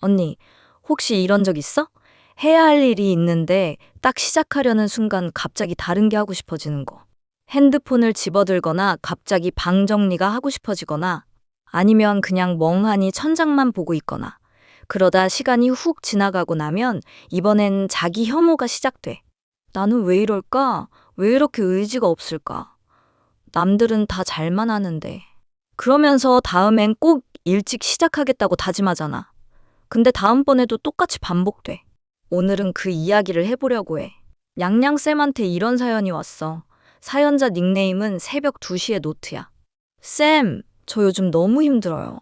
언니, 혹시 이런 적 있어? 해야 할 일이 있는데 딱 시작하려는 순간 갑자기 다른 게 하고 싶어지는 거. 핸드폰을 집어들거나 갑자기 방 정리가 하고 싶어지거나 아니면 그냥 멍하니 천장만 보고 있거나 그러다 시간이 훅 지나가고 나면 이번엔 자기 혐오가 시작돼. 나는 왜 이럴까? 왜 이렇게 의지가 없을까? 남들은 다 잘만 하는데. 그러면서 다음엔 꼭 일찍 시작하겠다고 다짐하잖아. 근데 다음번에도 똑같이 반복돼. 오늘은 그 이야기를 해보려고 해. 양양쌤한테 이런 사연이 왔어. 사연자 닉네임은 새벽 2시에 노트야. 쌤, 저 요즘 너무 힘들어요.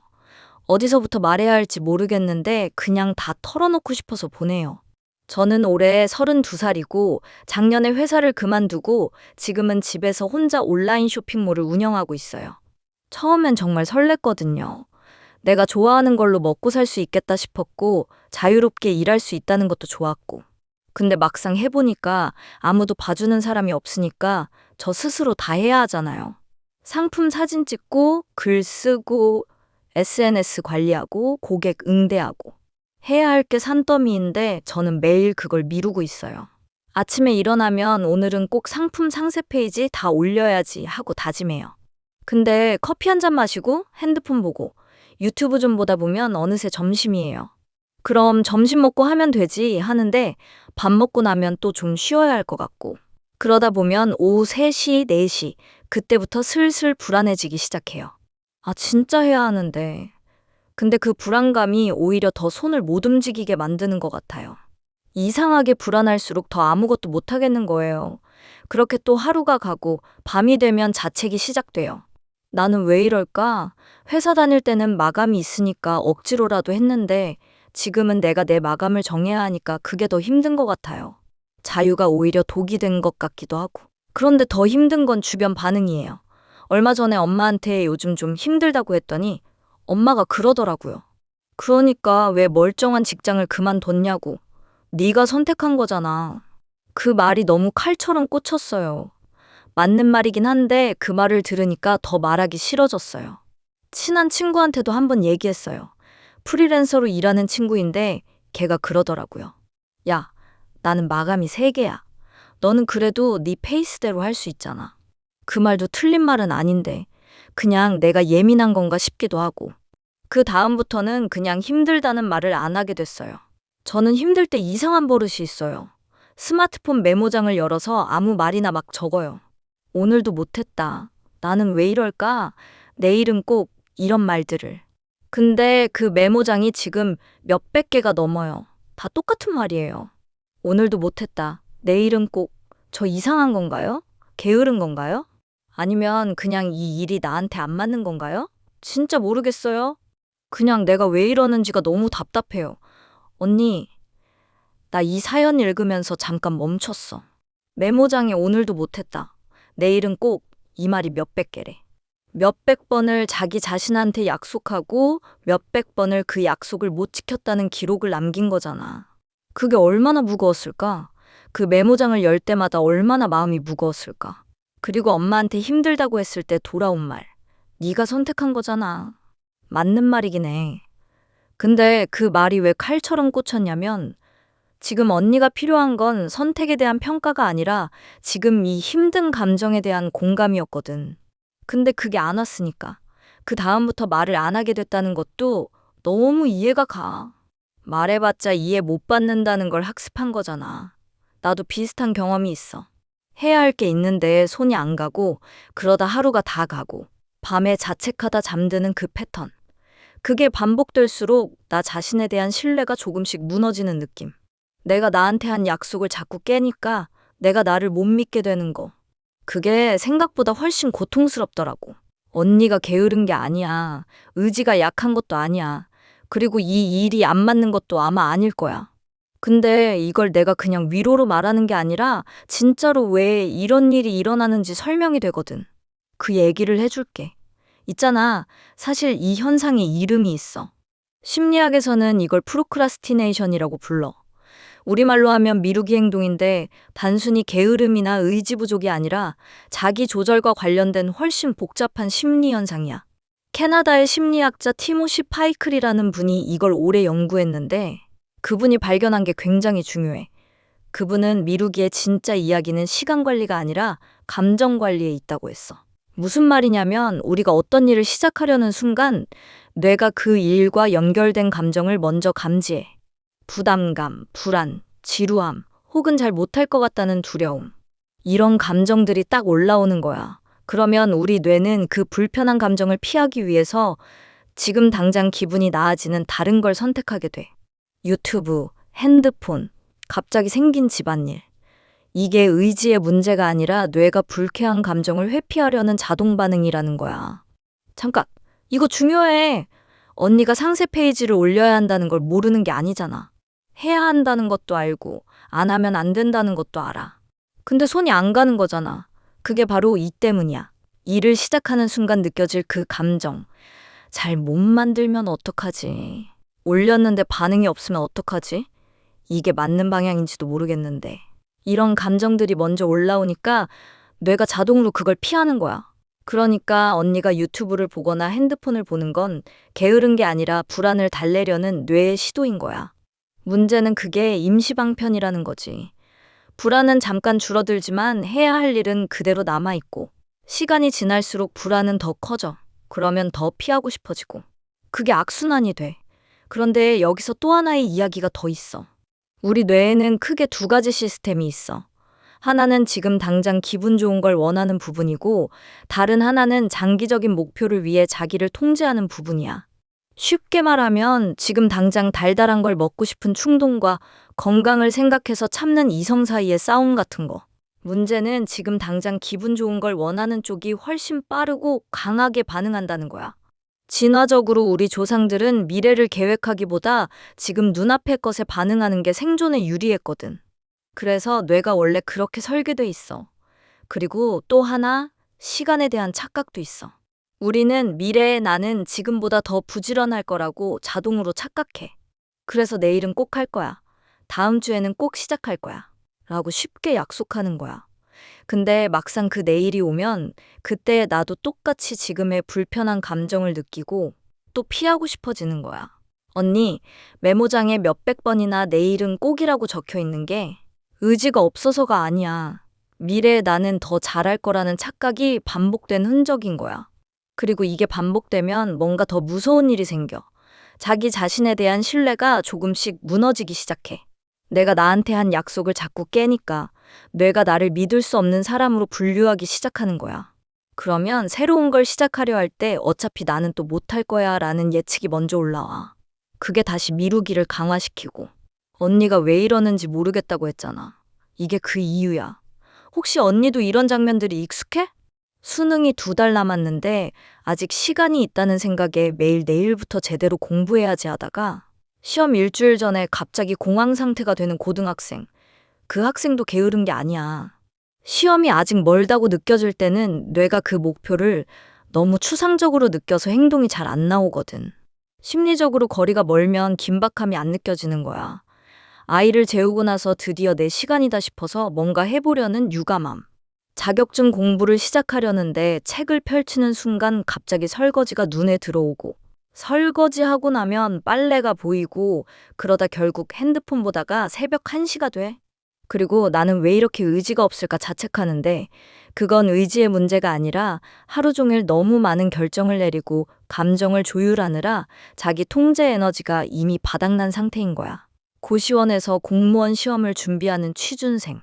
어디서부터 말해야 할지 모르겠는데 그냥 다 털어놓고 싶어서 보내요. 저는 올해 32살이고 작년에 회사를 그만두고 지금은 집에서 혼자 온라인 쇼핑몰을 운영하고 있어요. 처음엔 정말 설렜거든요. 내가 좋아하는 걸로 먹고 살 수 있겠다 싶었고 자유롭게 일할 수 있다는 것도 좋았고. 근데 막상 해보니까 아무도 봐주는 사람이 없으니까 저 스스로 다 해야 하잖아요. 상품 사진 찍고 글 쓰고 SNS 관리하고 고객 응대하고 해야 할 게 산더미인데 저는 매일 그걸 미루고 있어요. 아침에 일어나면 오늘은 꼭 상품 상세 페이지 다 올려야지 하고 다짐해요. 근데 커피 한 잔 마시고 핸드폰 보고 유튜브 좀 보다 보면 어느새 점심이에요. 그럼 점심 먹고 하면 되지 하는데 밥 먹고 나면 또 좀 쉬어야 할 것 같고. 그러다 보면 오후 3시, 4시 그때부터 슬슬 불안해지기 시작해요. 아, 진짜 해야 하는데. 근데 그 불안감이 오히려 더 손을 못 움직이게 만드는 것 같아요. 이상하게 불안할수록 더 아무것도 못 하겠는 거예요. 그렇게 또 하루가 가고 밤이 되면 자책이 시작돼요. 나는 왜 이럴까? 회사 다닐 때는 마감이 있으니까 억지로라도 했는데 지금은 내가 내 마감을 정해야 하니까 그게 더 힘든 것 같아요. 자유가 오히려 독이 된 것 같기도 하고. 그런데 더 힘든 건 주변 반응이에요. 얼마 전에 엄마한테 요즘 좀 힘들다고 했더니 엄마가 그러더라고요. 그러니까 왜 멀쩡한 직장을 그만뒀냐고. 네가 선택한 거잖아. 그 말이 너무 칼처럼 꽂혔어요. 맞는 말이긴 한데 그 말을 들으니까 더 말하기 싫어졌어요. 친한 친구한테도 한번 얘기했어요. 프리랜서로 일하는 친구인데 걔가 그러더라고요. 야, 나는 마감이 3개야. 너는 그래도 네 페이스대로 할 수 있잖아. 그 말도 틀린 말은 아닌데 그냥 내가 예민한 건가 싶기도 하고. 그 다음부터는 그냥 힘들다는 말을 안 하게 됐어요. 저는 힘들 때 이상한 버릇이 있어요. 스마트폰 메모장을 열어서 아무 말이나 막 적어요. 오늘도 못했다. 나는 왜 이럴까? 내일은 꼭 이런 말들을. 근데 그 메모장이 지금 몇백 개가 넘어요. 다 똑같은 말이에요. 오늘도 못했다. 내일은 꼭. 저 이상한 건가요? 게으른 건가요? 아니면 그냥 이 일이 나한테 안 맞는 건가요? 진짜 모르겠어요. 그냥 내가 왜 이러는지가 너무 답답해요. 언니, 나 이 사연 읽으면서 잠깐 멈췄어. 메모장에 오늘도 못했다. 내일은 꼭 이 말이 몇백 개래. 몇백 번을 자기 자신한테 약속하고 몇백 번을 그 약속을 못 지켰다는 기록을 남긴 거잖아. 그게 얼마나 무거웠을까? 그 메모장을 열 때마다 얼마나 마음이 무거웠을까? 그리고 엄마한테 힘들다고 했을 때 돌아온 말. 네가 선택한 거잖아. 맞는 말이긴 해. 근데 그 말이 왜 칼처럼 꽂혔냐면 지금 언니가 필요한 건 선택에 대한 평가가 아니라 지금 이 힘든 감정에 대한 공감이었거든. 근데 그게 안 왔으니까. 그 다음부터 말을 안 하게 됐다는 것도 너무 이해가 가. 말해봤자 이해 못 받는다는 걸 학습한 거잖아. 나도 비슷한 경험이 있어. 해야 할 게 있는데 손이 안 가고 그러다 하루가 다 가고 밤에 자책하다 잠드는 그 패턴. 그게 반복될수록 나 자신에 대한 신뢰가 조금씩 무너지는 느낌. 내가 나한테 한 약속을 자꾸 깨니까 내가 나를 못 믿게 되는 거. 그게 생각보다 훨씬 고통스럽더라고. 언니가 게으른 게 아니야. 의지가 약한 것도 아니야. 그리고 이 일이 안 맞는 것도 아마 아닐 거야. 근데 이걸 내가 그냥 위로로 말하는 게 아니라 진짜로 왜 이런 일이 일어나는지 설명이 되거든. 그 얘기를 해줄게. 있잖아. 사실 이 현상에 이름이 있어. 심리학에서는 이걸 프로크라스티네이션이라고 불러. 우리말로 하면 미루기 행동인데 단순히 게으름이나 의지 부족이 아니라 자기 조절과 관련된 훨씬 복잡한 심리 현상이야. 캐나다의 심리학자 티모시 파이클이라는 분이 이걸 오래 연구했는데 그분이 발견한 게 굉장히 중요해. 그분은 미루기의 진짜 이야기는 시간 관리가 아니라 감정 관리에 있다고 했어. 무슨 말이냐면 우리가 어떤 일을 시작하려는 순간 뇌가 그 일과 연결된 감정을 먼저 감지해. 부담감, 불안, 지루함, 혹은 잘 못할 것 같다는 두려움. 이런 감정들이 딱 올라오는 거야. 그러면 우리 뇌는 그 불편한 감정을 피하기 위해서 지금 당장 기분이 나아지는 다른 걸 선택하게 돼. 유튜브, 핸드폰, 갑자기 생긴 집안일. 이게 의지의 문제가 아니라 뇌가 불쾌한 감정을 회피하려는 자동 반응이라는 거야. 잠깐, 이거 중요해. 언니가 상세 페이지를 올려야 한다는 걸 모르는 게 아니잖아. 해야 한다는 것도 알고, 안 하면 안 된다는 것도 알아. 근데 손이 안 가는 거잖아. 그게 바로 이 때문이야. 일을 시작하는 순간 느껴질 그 감정. 잘 못 만들면 어떡하지? 올렸는데 반응이 없으면 어떡하지? 이게 맞는 방향인지도 모르겠는데. 이런 감정들이 먼저 올라오니까 뇌가 자동으로 그걸 피하는 거야. 그러니까 언니가 유튜브를 보거나 핸드폰을 보는 건 게으른 게 아니라 불안을 달래려는 뇌의 시도인 거야. 문제는 그게 임시방편이라는 거지. 불안은 잠깐 줄어들지만 해야 할 일은 그대로 남아있고, 시간이 지날수록 불안은 더 커져. 그러면 더 피하고 싶어지고. 그게 악순환이 돼. 그런데 여기서 또 하나의 이야기가 더 있어. 우리 뇌에는 크게 두 가지 시스템이 있어. 하나는 지금 당장 기분 좋은 걸 원하는 부분이고, 다른 하나는 장기적인 목표를 위해 자기를 통제하는 부분이야. 쉽게 말하면 지금 당장 달달한 걸 먹고 싶은 충동과 건강을 생각해서 참는 이성 사이의 싸움 같은 거. 문제는 지금 당장 기분 좋은 걸 원하는 쪽이 훨씬 빠르고 강하게 반응한다는 거야. 진화적으로 우리 조상들은 미래를 계획하기보다 지금 눈앞의 것에 반응하는 게 생존에 유리했거든. 그래서 뇌가 원래 그렇게 설계돼 있어. 그리고 또 하나, 시간에 대한 착각도 있어. 우리는 미래의 나는 지금보다 더 부지런할 거라고 자동으로 착각해. 그래서 내일은 꼭 할 거야. 다음 주에는 꼭 시작할 거야. 라고 쉽게 약속하는 거야. 근데 막상 그 내일이 오면 그때 나도 똑같이 지금의 불편한 감정을 느끼고 또 피하고 싶어지는 거야. 언니, 메모장에 몇백 번이나 내일은 꼭이라고 적혀 있는 게 의지가 없어서가 아니야. 미래의 나는 더 잘할 거라는 착각이 반복된 흔적인 거야. 그리고 이게 반복되면 뭔가 더 무서운 일이 생겨. 자기 자신에 대한 신뢰가 조금씩 무너지기 시작해. 내가 나한테 한 약속을 자꾸 깨니까 뇌가 나를 믿을 수 없는 사람으로 분류하기 시작하는 거야. 그러면 새로운 걸 시작하려 할 때 어차피 나는 또 못할 거야 라는 예측이 먼저 올라와. 그게 다시 미루기를 강화시키고. 언니가 왜 이러는지 모르겠다고 했잖아. 이게 그 이유야. 혹시 언니도 이런 장면들이 익숙해? 수능이 2달 남았는데 아직 시간이 있다는 생각에 매일 내일부터 제대로 공부해야지 하다가 시험 일주일 전에 갑자기 공황 상태가 되는 고등학생. 그 학생도 게으른 게 아니야. 시험이 아직 멀다고 느껴질 때는 뇌가 그 목표를 너무 추상적으로 느껴서 행동이 잘 안 나오거든. 심리적으로 거리가 멀면 긴박함이 안 느껴지는 거야. 아이를 재우고 나서 드디어 내 시간이다 싶어서 뭔가 해보려는 유감함. 자격증 공부를 시작하려는데 책을 펼치는 순간 갑자기 설거지가 눈에 들어오고, 설거지하고 나면 빨래가 보이고, 그러다 결국 핸드폰 보다가 새벽 1시가 돼. 그리고 나는 왜 이렇게 의지가 없을까 자책하는데 그건 의지의 문제가 아니라 하루 종일 너무 많은 결정을 내리고 감정을 조율하느라 자기 통제 에너지가 이미 바닥난 상태인 거야. 고시원에서 공무원 시험을 준비하는 취준생.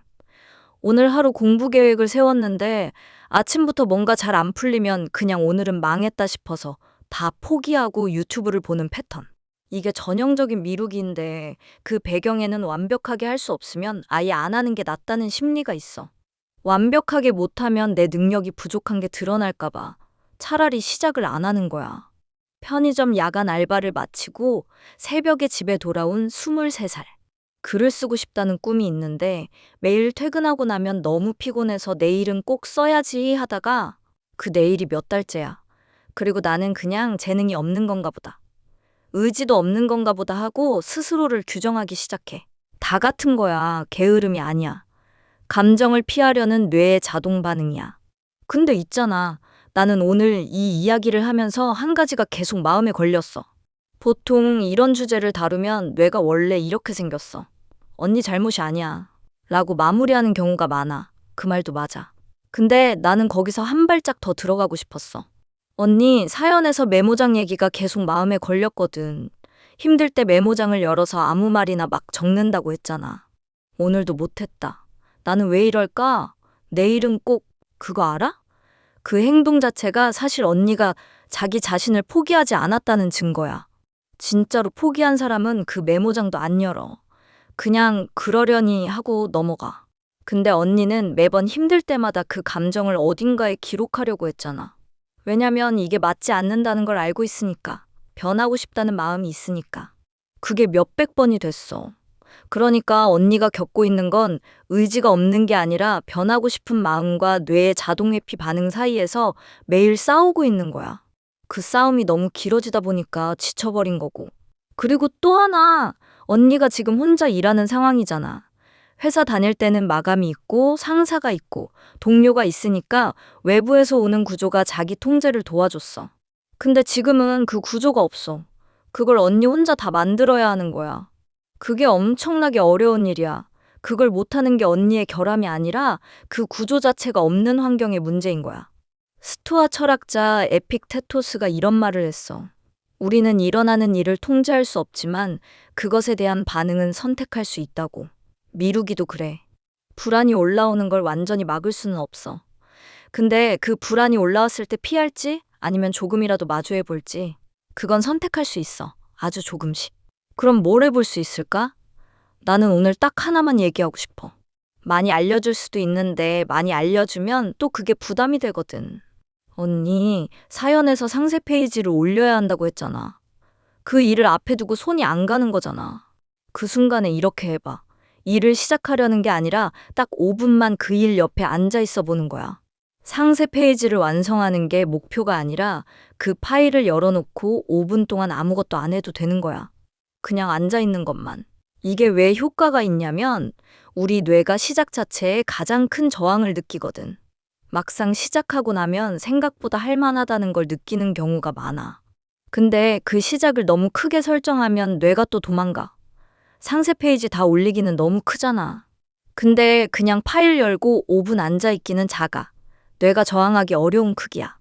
오늘 하루 공부 계획을 세웠는데 아침부터 뭔가 잘 안 풀리면 그냥 오늘은 망했다 싶어서 다 포기하고 유튜브를 보는 패턴. 이게 전형적인 미루기인데 그 배경에는 완벽하게 할 수 없으면 아예 안 하는 게 낫다는 심리가 있어. 완벽하게 못하면 내 능력이 부족한 게 드러날까 봐 차라리 시작을 안 하는 거야. 편의점 야간 알바를 마치고 새벽에 집에 돌아온 23살. 글을 쓰고 싶다는 꿈이 있는데 매일 퇴근하고 나면 너무 피곤해서 내일은 꼭 써야지 하다가 그 내일이 몇 달째야. 그리고 나는 그냥 재능이 없는 건가 보다. 의지도 없는 건가 보다 하고 스스로를 규정하기 시작해. 다 같은 거야. 게으름이 아니야. 감정을 피하려는 뇌의 자동 반응이야. 근데 있잖아. 나는 오늘 이 이야기를 하면서 한 가지가 계속 마음에 걸렸어. 보통 이런 주제를 다루면 뇌가 원래 이렇게 생겼어. 언니 잘못이 아니야. 라고 마무리하는 경우가 많아. 그 말도 맞아. 근데 나는 거기서 한 발짝 더 들어가고 싶었어. 언니, 사연에서 메모장 얘기가 계속 마음에 걸렸거든. 힘들 때 메모장을 열어서 아무 말이나 막 적는다고 했잖아. 오늘도 못했다. 나는 왜 이럴까? 내일은 꼭 그거 알아? 그 행동 자체가 사실 언니가 자기 자신을 포기하지 않았다는 증거야. 진짜로 포기한 사람은 그 메모장도 안 열어. 그냥 그러려니 하고 넘어가. 근데 언니는 매번 힘들 때마다 그 감정을 어딘가에 기록하려고 했잖아. 왜냐면 이게 맞지 않는다는 걸 알고 있으니까. 변하고 싶다는 마음이 있으니까. 그게 몇백 번이 됐어. 그러니까 언니가 겪고 있는 건 의지가 없는 게 아니라 변하고 싶은 마음과 뇌의 자동회피 반응 사이에서 매일 싸우고 있는 거야. 그 싸움이 너무 길어지다 보니까 지쳐버린 거고. 그리고 또 하나, 언니가 지금 혼자 일하는 상황이잖아. 회사 다닐 때는 마감이 있고 상사가 있고 동료가 있으니까 외부에서 오는 구조가 자기 통제를 도와줬어. 근데 지금은 그 구조가 없어. 그걸 언니 혼자 다 만들어야 하는 거야. 그게 엄청나게 어려운 일이야. 그걸 못하는 게 언니의 결함이 아니라 그 구조 자체가 없는 환경의 문제인 거야. 스토아 철학자 에픽테토스가 이런 말을 했어. 우리는 일어나는 일을 통제할 수 없지만 그것에 대한 반응은 선택할 수 있다고. 미루기도 그래. 불안이 올라오는 걸 완전히 막을 수는 없어. 근데 그 불안이 올라왔을 때 피할지 아니면 조금이라도 마주해 볼지 그건 선택할 수 있어. 아주 조금씩. 그럼 뭘 해볼 수 있을까? 나는 오늘 딱 하나만 얘기하고 싶어. 많이 알려줄 수도 있는데 많이 알려주면 또 그게 부담이 되거든. 언니, 사연에서 상세 페이지를 올려야 한다고 했잖아. 그 일을 앞에 두고 손이 안 가는 거잖아. 그 순간에 이렇게 해봐. 일을 시작하려는 게 아니라 딱 5분만 그 일 옆에 앉아 있어 보는 거야. 상세 페이지를 완성하는 게 목표가 아니라 그 파일을 열어놓고 5분 동안 아무것도 안 해도 되는 거야. 그냥 앉아 있는 것만. 이게 왜 효과가 있냐면 우리 뇌가 시작 자체에 가장 큰 저항을 느끼거든. 막상 시작하고 나면 생각보다 할만하다는 걸 느끼는 경우가 많아. 근데 그 시작을 너무 크게 설정하면 뇌가 또 도망가. 상세 페이지 다 올리기는 너무 크잖아. 근데 그냥 파일 열고 5분 앉아있기는 작아. 뇌가 저항하기 어려운 크기야.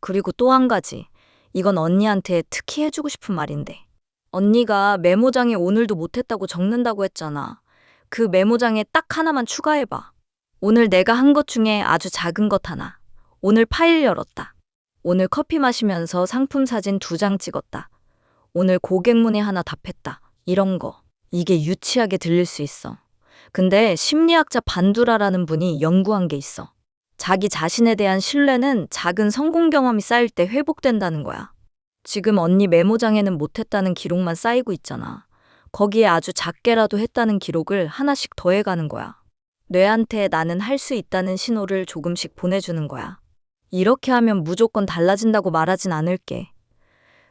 그리고 또 한 가지. 이건 언니한테 특히 해주고 싶은 말인데. 언니가 메모장에 오늘도 못했다고 적는다고 했잖아. 그 메모장에 딱 하나만 추가해봐. 오늘 내가 한 것 중에 아주 작은 것 하나. 오늘 파일 열었다. 오늘 커피 마시면서 상품 사진 2장 찍었다. 오늘 고객 문의 하나 답했다. 이런 거. 이게 유치하게 들릴 수 있어. 근데 심리학자 반두라라는 분이 연구한 게 있어. 자기 자신에 대한 신뢰는 작은 성공 경험이 쌓일 때 회복된다는 거야. 지금 언니 메모장에는 못했다는 기록만 쌓이고 있잖아. 거기에 아주 작게라도 했다는 기록을 하나씩 더해가는 거야. 뇌한테 나는 할 수 있다는 신호를 조금씩 보내주는 거야. 이렇게 하면 무조건 달라진다고 말하진 않을게.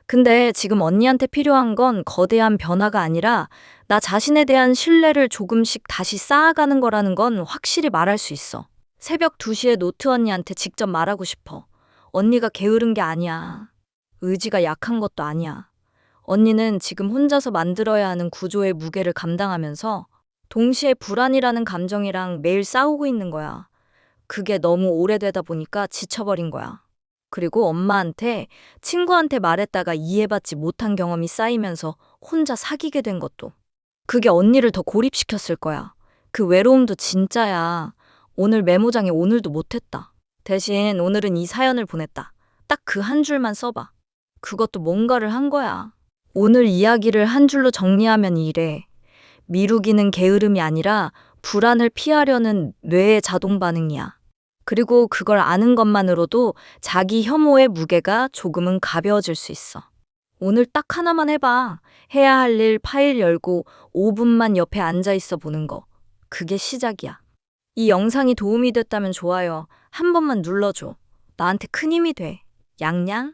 근데 지금 언니한테 필요한 건 거대한 변화가 아니라 나 자신에 대한 신뢰를 조금씩 다시 쌓아가는 거라는 건 확실히 말할 수 있어. 새벽 2시에 노트 언니한테 직접 말하고 싶어. 언니가 게으른 게 아니야. 의지가 약한 것도 아니야. 언니는 지금 혼자서 만들어야 하는 구조의 무게를 감당하면서 동시에 불안이라는 감정이랑 매일 싸우고 있는 거야. 그게 너무 오래되다 보니까 지쳐버린 거야. 그리고 엄마한테, 친구한테 말했다가 이해받지 못한 경험이 쌓이면서 혼자 사귀게 된 것도. 그게 언니를 더 고립시켰을 거야. 그 외로움도 진짜야. 오늘 메모장에 오늘도 못했다. 대신 오늘은 이 사연을 보냈다. 딱 그 한 줄만 써봐. 그것도 뭔가를 한 거야. 오늘 이야기를 한 줄로 정리하면 이래. 미루기는 게으름이 아니라 불안을 피하려는 뇌의 자동 반응이야. 그리고 그걸 아는 것만으로도 자기 혐오의 무게가 조금은 가벼워질 수 있어. 오늘 딱 하나만 해봐. 해야 할 일 파일 열고 5분만 옆에 앉아 있어 보는 거. 그게 시작이야. 이 영상이 도움이 됐다면 좋아요 한 번만 눌러줘. 나한테 큰 힘이 돼. 양양.